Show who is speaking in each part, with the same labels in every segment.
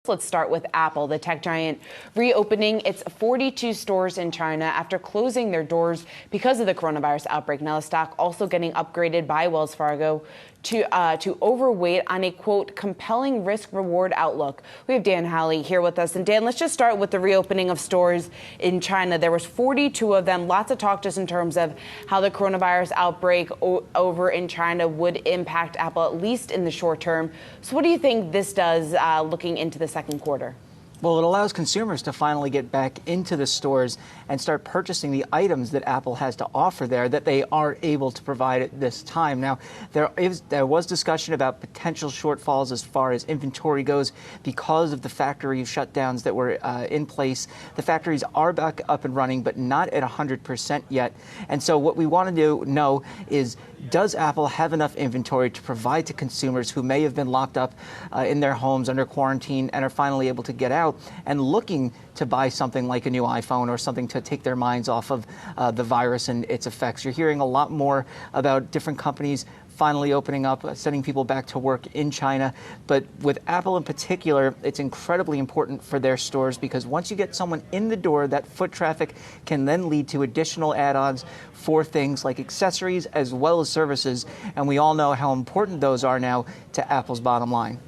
Speaker 1: Let's start with Apple, the tech giant reopening its 42 stores in China after closing their doors because of the coronavirus outbreak. Now, the stock also getting upgraded by Wells Fargo to overweight on a, quote, compelling risk-reward outlook. We have Dan Howley here with us. And Dan, let's just start with the reopening of stores in China. There was 42 of them. Lots of talk just in terms of how the coronavirus outbreak over in China would impact Apple, at least in the short term. So what do you think this does looking into the second quarter?
Speaker 2: Well, it allows consumers to finally get back into the stores and start purchasing the items that Apple has to offer there that they are able to provide at this time. Now, there was discussion about potential shortfalls as far as inventory goes because of the factory shutdowns that were in place. The factories are back up and running, but not at 100% yet. And so what we want to know is, does Apple have enough inventory to provide to consumers who may have been locked up in their homes under quarantine and are finally able to get out and looking to buy something like a new iPhone or something to take their minds off of the virus and its effects? You're hearing a lot more about different companies finally opening up, sending people back to work in China. But with Apple in particular, it's incredibly important for their stores because once you get someone in the door, that foot traffic can then lead to additional add-ons for things like accessories as well as services. And we all know how important those are now to Apple's bottom line.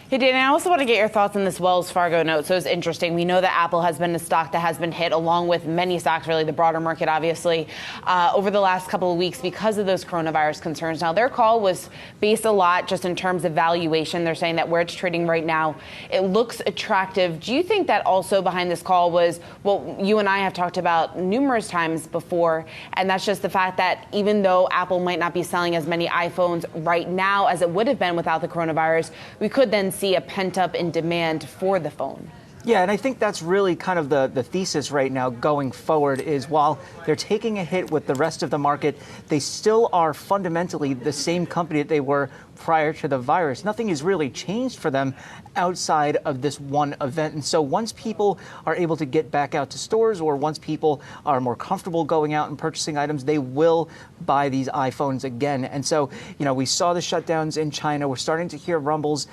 Speaker 1: Hey, Dan, I also want to get your thoughts on this Wells Fargo note. So it's interesting. We know that Apple has been a stock that has been hit, along with many stocks, really the broader market, obviously, over the last couple of weeks because of those coronavirus concerns. Now, their call was based a lot just in terms of valuation. They're saying that where it's trading right now, it looks attractive. Do you think that also behind this call was what you and I have talked about numerous times before, and that's just the fact that even though Apple might not be selling as many iPhones right now as it would have been without the coronavirus, we could then see a pent-up in demand for the phone?
Speaker 2: Yeah, and I think that's really kind of the thesis right now going forward is while they're taking a hit with the rest of the market, they still are fundamentally the same company that they were prior to the virus. Nothing has really changed for them outside of this one event. And so once people are able to get back out to stores or once people are more comfortable going out and purchasing items, they will buy these iPhones again. And so, we saw the shutdowns in China. We're starting to hear rumbles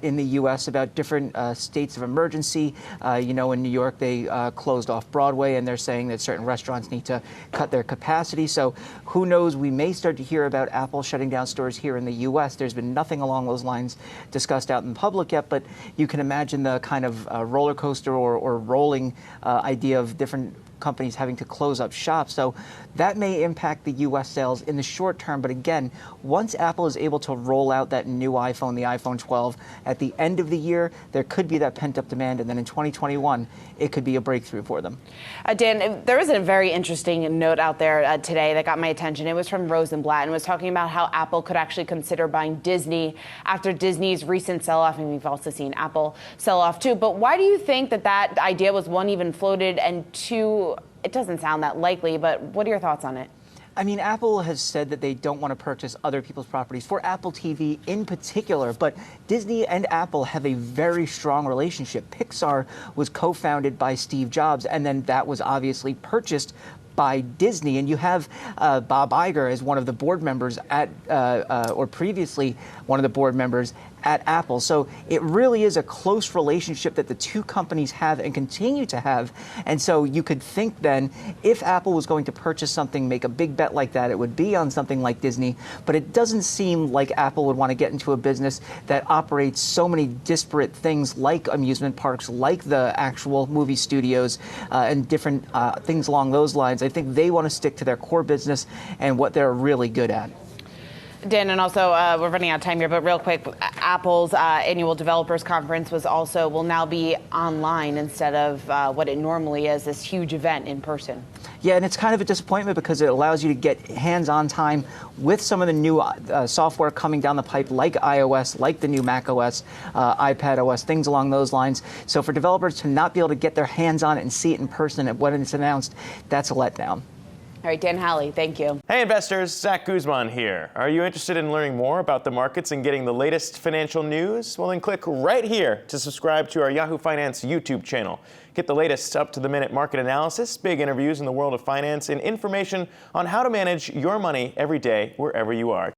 Speaker 2: in the U.S. about different states of emergency. In New York, they closed off Broadway, and they're saying that certain restaurants need to cut their capacity. So who knows? We may start to hear about Apple shutting down stores here in the U.S. There's been nothing along those lines discussed out in public yet, but you can imagine the kind of roller coaster or rolling idea of different companies having to close up shop. So that may impact the U.S. sales in the short term. But again, once Apple is able to roll out that new iPhone, the iPhone 12, at the end of the year, there could be that pent-up demand. And then in 2021, it could be a breakthrough for them.
Speaker 1: Dan, there was a very interesting note out there today that got my attention. It was from Rosenblatt and was talking about how Apple could actually consider buying Disney after Disney's recent sell-off. And we've also seen Apple sell off too. But why do you think that idea was, one, even floated, and two, it doesn't sound that likely, but what are your thoughts on it?
Speaker 2: I mean, Apple has said that they don't want to purchase other people's properties, for Apple TV in particular, but Disney and Apple have a very strong relationship. Pixar was co-founded by Steve Jobs, and then that was obviously purchased by Disney. And you have Bob Iger as one of the board members or previously one of the board members at Apple. So it really is a close relationship that the two companies have and continue to have. And so you could think then, if Apple was going to purchase something, make a big bet like that, it would be on something like Disney. But it doesn't seem like Apple would want to get into a business that operates so many disparate things like amusement parks, like the actual movie studios, and different things along those lines. I think they want to stick to their core business and what they're really good at.
Speaker 1: Dan, and also we're running out of time here, but real quick, Apple's annual developers conference will now be online instead of what it normally is, this huge event in person.
Speaker 2: Yeah, and it's kind of a disappointment because it allows you to get hands-on time with some of the new software coming down the pipe, like iOS, like the new Mac OS, iPad OS, things along those lines. So for developers to not be able to get their hands on it and see it in person when it's announced, that's a letdown.
Speaker 1: All right, Dan Howley, thank you.
Speaker 3: Hey investors, Zach Guzman here. Are you interested in learning more about the markets and getting the latest financial news? Well, then click right here to subscribe to our Yahoo Finance YouTube channel. Get the latest up-to-the-minute market analysis, big interviews in the world of finance, and information on how to manage your money every day wherever you are.